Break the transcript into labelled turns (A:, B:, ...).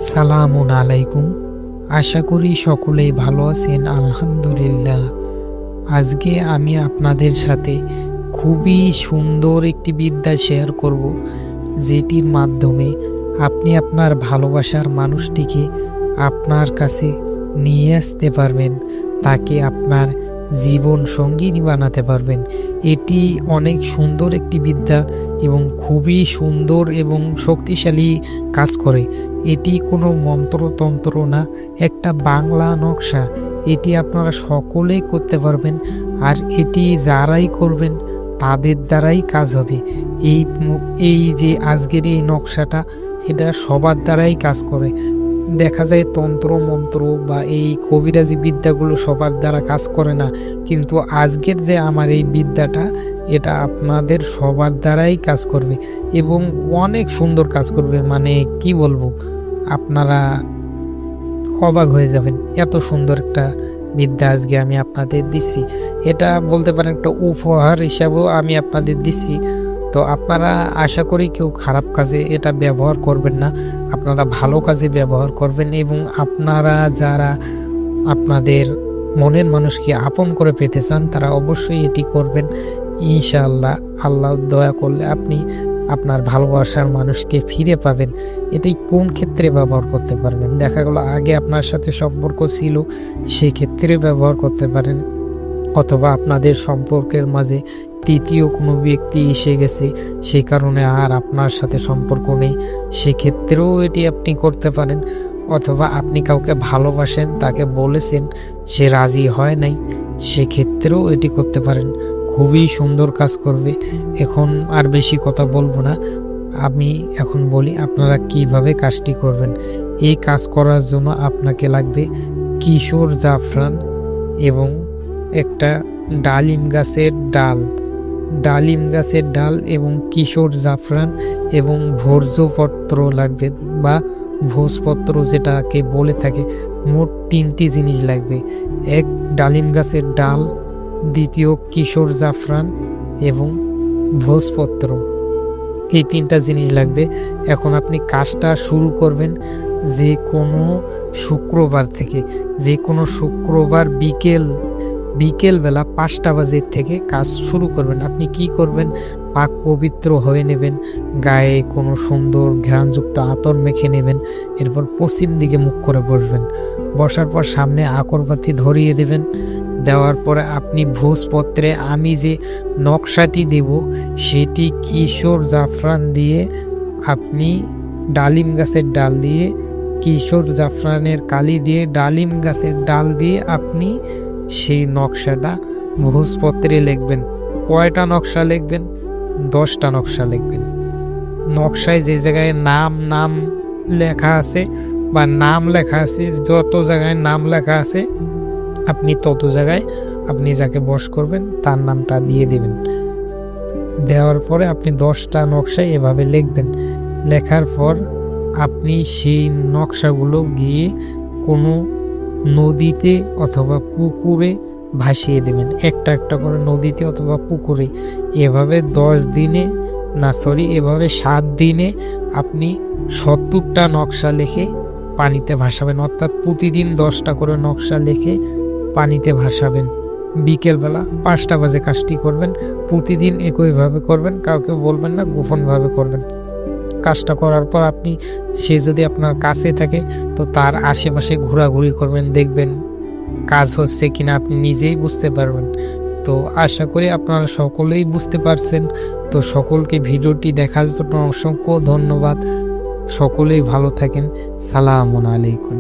A: সালামুন আলাইকুম। আশা করি সকলেই ভালো আছেন। আলহামদুলিল্লাহ। আজকে আমি আপনাদের সাথে খুবই সুন্দর একটি বিদ্যা শেয়ার করব, যেটির মাধ্যমে আপনি আপনার ভালোবাসার মানুষটিকে আপনার কাছে নিয়ে আসতে পারবেন, তাকে আপনার জীবন সঙ্গিনী বানাতে পারবেন। এটি অনেক সুন্দর একটি বিদ্যা এবং খুবই সুন্দর এবং শক্তিশালী কাজ করে। এটি কোনো মন্ত্রতন্ত্র না, একটা বাংলা নকশা। এটি আপনারা সকলেই করতে পারবেন, আর এটি যারাই করবেন তাদের দ্বারাই কাজ হবে। এই যে আজকের এই নকশাটা, এটা সবার দ্বারাই কাজ করে। দেখা যায় তন্ত্র মন্ত্র বা এই কবিরাজি বিদ্যাগুলো সবার দ্বারা কাজ করে না, কিন্তু আজকের যে আমার এই বিদ্যাটা, এটা আপনাদের সবার দ্বারাই কাজ করবে এবং অনেক সুন্দর কাজ করবে। মানে কি বলবো, আপনারা অবাক হয়ে যাবেন। এত সুন্দর একটা বিদ্যা আজকে আমি আপনাদের দিচ্ছি। এটা বলতে পারেন একটা উপহার হিসাবেও আমি আপনাদের দিচ্ছি। তো আপনারা আশা করি কেউ খারাপ কাজে এটা ব্যবহার করবেন না, আপনারা ভালো কাজে ব্যবহার করবেন। এবং আপনারা যারা আপনাদের মনের মানুষকে আপন করে পেতে চান, তারা অবশ্যই এটি করবেন। ইনশাআল্লাহ, আল্লাহ দয়া করলে আপনি আপনার ভালোবাসার মানুষকে ফিরে পাবেন। এটাই কোন ক্ষেত্রে ব্যবহার করতে পারবেন? দেখা গেল আগে আপনার সাথে সম্পর্ক ছিল, সেক্ষেত্রে ব্যবহার করতে পারেন। অথবা আপনাদের সম্পর্কের মাঝে তৃতীয় কোনো ব্যক্তি এসে গেছে, সেই কারণে আর আপনার সাথে সম্পর্ক নেই, সেক্ষেত্রেও এটি আপনি করতে পারেন। অথবা আপনি কাউকে ভালোবাসেন, তাকে বলেছেন, সে রাজি হয় নাই, সেক্ষেত্রেও এটি করতে পারেন। খুবই সুন্দর কাজ করবে। এখন আর বেশি কথা বলবো না, আমি এখন বলি আপনারা কিভাবে কাজটি করবেন। এই কাজ করার জন্য আপনাকে লাগবে কিশোর জাফরান এবং একটা ডালিম গাছের ডাল এবং কিশোর জাফরান এবং ভোজপত্র লাগবে, বা ভোজপত্র যেটাকে বলে থাকে। মোট 3টি জিনিস লাগবে। এক, ডালিম গাছের ডাল, দ্বিতীয় কিশোর জাফরান এবং ভোজপত্র। এই 3টা জিনিস লাগবে। এখন আপনি কাজটা শুরু করবেন যে কোনো শুক্রবার থেকে। যে কোনো শুক্রবার বিকেলবেলা 5টা বাজে থেকে কাজ শুরু করবেন। আপনি কি করবেন? পাক পবিত্র হয়ে নেবেন, গায়ে কোনো সুন্দর ঘ্রাণযুক্ত আতর মেখে নেবেন। এরপর পশ্চিম দিকে মুখ করে বসবেন। বসার পর সামনে আকরবাতি ধরিয়ে দেবেন। দেওয়ার পরে আপনি ভোজপত্রে আমি যে নকশাটি দেব, সেটি কিশোর জাফরান দিয়ে, আপনি ডালিম গাছের ডাল দিয়ে, কিশোর জাফরানের কালি দিয়ে, ডালিম গাছের ডাল দিয়ে আপনি সেই নকশাটা ভোজপত্রে লিখবেন। কয়টা নকশা লিখবেন? 10টা নকশা লিখবেন। নকশায় যে জায়গায় নাম লেখা আছে বা নাম লেখা আছে, যত জায়গায় নাম লেখা আছে আপনি তত জায়গায় আপনি যাকে বশ করবেন তার নামটা দিয়ে দেবেন। দেওয়ার পরে আপনি 10টা নকশায় এভাবে লিখবেন। লেখার পর আপনি সেই নকশাগুলো গিয়ে কোনো নদীতে অথবা পুকুরে ভাসিয়ে দেবেন। একটা একটা করে নদীতে অথবা পুকুরে। এভাবে 7 দিনে আপনি 70টা নকশা লিখে পানিতে ভাসাবেন। অর্থাৎ প্রতিদিন 10টা করে নকশা লিখে পানিতে ভাসাবেন। বিকেলবেলা 5টা বাজে কাজটি করবেন। প্রতিদিন একইভাবে করবেন, কাউকে বলবেন না, গোপনভাবে করবেন। কাজটা করার পর আপনি, সে যদি আপনার কাছে থাকে তো তার আশেপাশে ঘোরাঘুরি করবেন, দেখবেন কাজ হচ্ছে কিনা আপনি নিজেই বুঝতে পারবেন। তো আশা করি আপনারা সকলেই বুঝতে পারছেন। তো সকলকে ভিডিওটি দেখার জন্য অসংখ্য ধন্যবাদ। সকলেই ভালো থাকেন। সালামুন আলাইকুম।